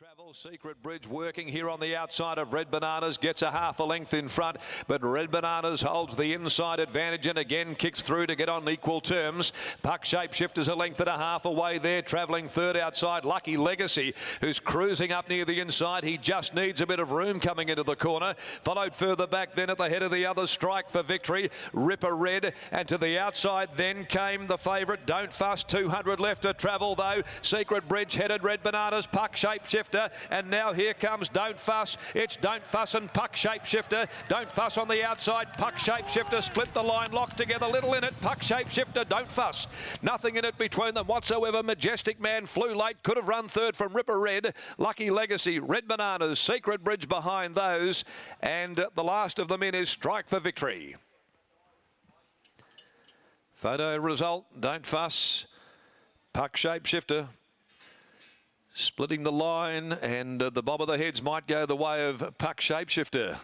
Travel Secret Bridge working here on the outside of Red Bananas, gets a half a length in front, but Red Bananas holds the inside advantage and again kicks through to get on equal terms. Puck Shapeshifter's a length and a half away there, travelling third outside. Lucky Legacy, who's cruising up near the inside. He just needs a bit of room coming into the corner. Followed further back then at the head of the others, Strike for Victory, Ripper Red, and to the outside then came the favourite, Don't Fuss. 200 left to travel though. Secret Bridge headed Red Bananas, Puck Shapeshifter, and now here comes Don't Fuss. It's Don't Fuss and Puck Shapeshifter. Don't Fuss on the outside, Puck Shapeshifter split the line, locked together, little in it. Puck Shapeshifter, Don't Fuss, nothing in it between them whatsoever. Majestic Man flew late, could have run third from Ripper Red. Lucky Legacy, Red Bananas, Secret Bridge behind those, and the last of them in is Strike for Victory. Photo result, Don't Fuss, Puck Shapeshifter splitting the line, and the bob of the heads might go the way of Puck Shapeshifter.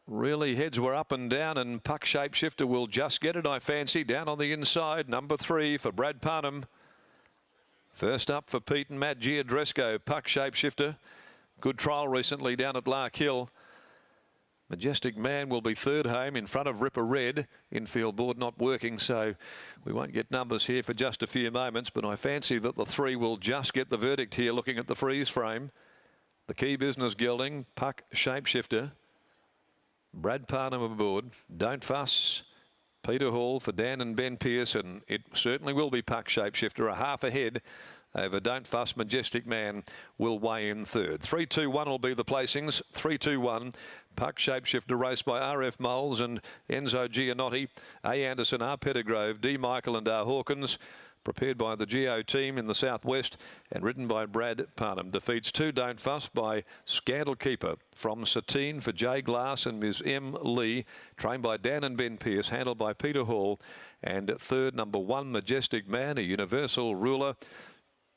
Really, heads were up and down, and Puck Shapeshifter will just get it, I fancy. Down on the inside, number 3 for Brad Parnham. First up for Pete and Matt Giadresco, Puck Shapeshifter. Good trial recently down at Lark Hill. Majestic Man will be third home in front of Ripper Red. Infield board not working, so we won't get numbers here for just a few moments, but I fancy that the 3 will just get the verdict here looking at the freeze frame. The Key Business Gelding, Puck Shapeshifter. Brad Parnham aboard. Don't Fuss. Peter Hall for Dan and Ben Pearson. It certainly will be Puck Shapeshifter, a half ahead over Don't Fuss. Majestic Man will weigh in third. 3-2-1 will be the placings. 3-2-1. Puck Shapeshifter raced by RF Moles and Enzo Gianotti, A. Anderson, R. Pettigrove, D. Michael and R. Hawkins. Prepared by the Geo team in the southwest and ridden by Brad Parnham. Defeats 2 Don't Fuss by Scandal Keeper from Satine for Jay Glass and Ms. M. Lee. Trained by Dan and Ben Pearce, handled by Peter Hall. And third, number 1 Majestic Man, a universal ruler.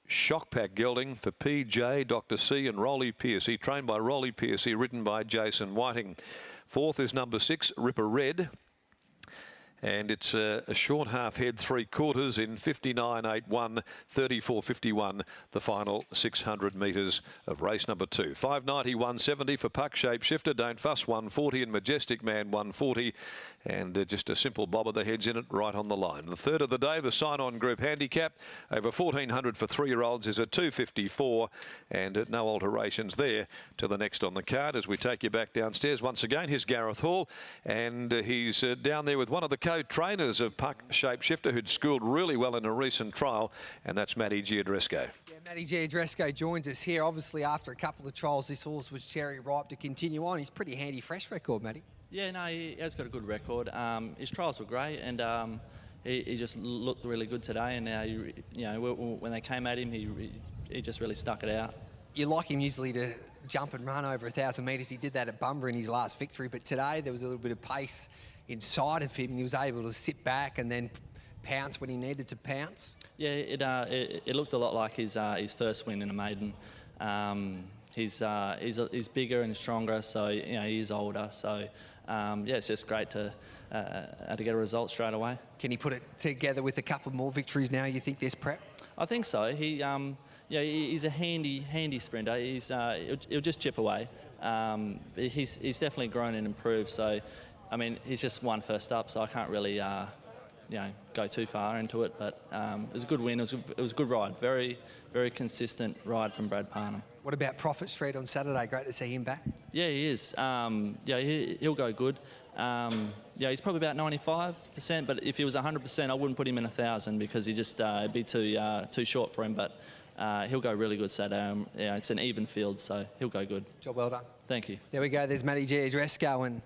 Shock Pack Gelding for PJ, Dr. C and Rolly Piercy, trained by Rolly Piercy, ridden by Jason Whiting. Fourth is number 6 Ripper Red. And it's a short half head, 3/4 in 59.81, 34.51, the final 600 metres of race number 2. 590, 170 for Puck Shapeshifter, Don't Fuss 140, and Majestic Man 140. And just a simple bob of the heads in it right on the line. The third of the day, the sign-on group handicap, over 1,400 for 3-year-olds is at 254, and no alterations there to the next on the card. As we take you back downstairs once again, here's Gareth Hall, and he's down there with one of the co-trainers of Puck Shapeshifter, who'd schooled really well in a recent trial, and that's Matty Giadresco. Yeah, Matty Giadresco joins us here. Obviously, after a couple of trials, this horse was cherry ripe to continue on. He's pretty handy fresh record, Matty. Yeah, no, he has got a good record. His trials were great, and he just looked really good today. And you know, when they came at him, he just really stuck it out. You like him usually to jump and run over 1,000 metres. He did that at Bumber in his last victory, but today there was a little bit of pace inside of him, and he was able to sit back and then pounce when he needed to pounce. Yeah, it looked a lot like his first win in a maiden. He's bigger and stronger, so you know he is older. So yeah, it's just great to get a result straight away. Can he put it together with a couple more victories now, you think, this prep? I think so. Yeah, he's a handy sprinter. He'll just chip away. He's definitely grown and improved. So, I mean, he's just won first up, so I can't really go too far into it. But it was a good win. It was a good ride. Very consistent ride from Brad Parnham. What about Prophet Street on Saturday? Great to see him back. Yeah, he is. Yeah, he'll go good. Yeah, he's probably about 95%, but if he was 100%, I wouldn't put him in 1,000 because he just it'd be too short for him. But he'll go really good Saturday. Yeah, it's an even field, so he'll go good. Job well done. Thank you. There we go. There's Matty Giadresco, and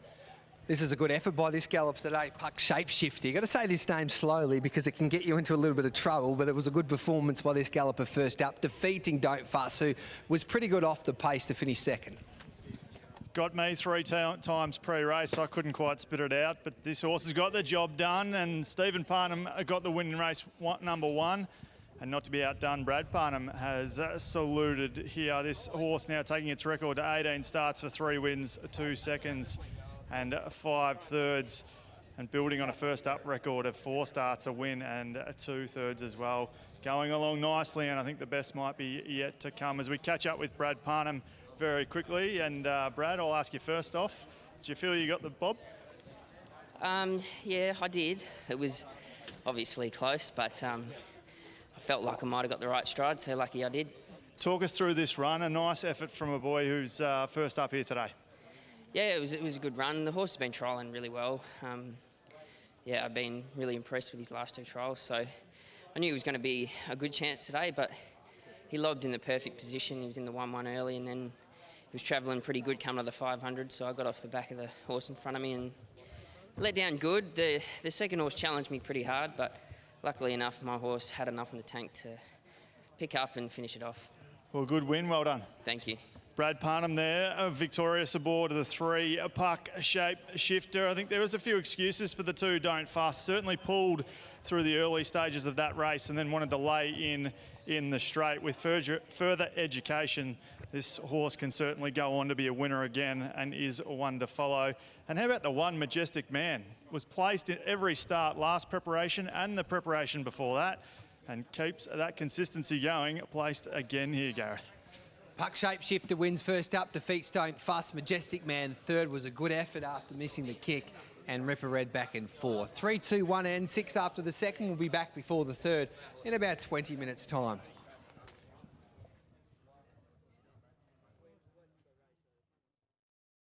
this is a good effort by this gallop today. Puck Shapeshifter. You've got to say this name slowly because it can get you into a little bit of trouble, but it was a good performance by this galloper first up, defeating Don't Fuss, who was pretty good off the pace to finish second. Got me 3 times pre-race. I couldn't quite spit it out, but this horse has got the job done, and Stephen Parnham got the win in race number 1. And not to be outdone, Brad Parnham has saluted here. This horse now taking its record to 18 starts for 3 wins, 2 seconds and 5 thirds. and building on a first up record of 4 starts, a win and 2 thirds as well. Going along nicely, and I think the best might be yet to come as we catch up with Brad Parnham very quickly. And Brad, I'll ask you first off, do you feel you got the bob? Yeah, I did. It was obviously close, but I felt like I might have got the right stride, so lucky I did. Talk us through this run, a nice effort from a boy who's first up here today. Yeah, it was a good run. The horse has been trialling really well. Yeah, I've been really impressed with his last 2 trials, so I knew it was going to be a good chance today, but he lobbed in the perfect position. He was in the 1-1 early, and then he was travelling pretty good coming to the 500, so I got off the back of the horse in front of me and let down good. The second horse challenged me pretty hard, but luckily enough, my horse had enough in the tank to pick up and finish it off. Well, good win, well done. Thank you. Brad Parnham there, victorious aboard the 3 Puck Shape Shifter. I think there was a few excuses for the 2 Don't Fuss. Certainly pulled through the early stages of that race and then wanted to lay in the straight. With further education, this horse can certainly go on to be a winner again and is one to follow. And how about the 1 Majestic Man? Was placed in every start, last preparation and the preparation before that, and keeps that consistency going, placed again here, Gareth. Puck Shape Shifter wins first up, defeats Don't Fuss. Majestic Man third, was a good effort after missing the kick, and Ripper Red back in 4th. 3, 2, 1 and 6 after the second. We'll be back before the third in about 20 minutes' time.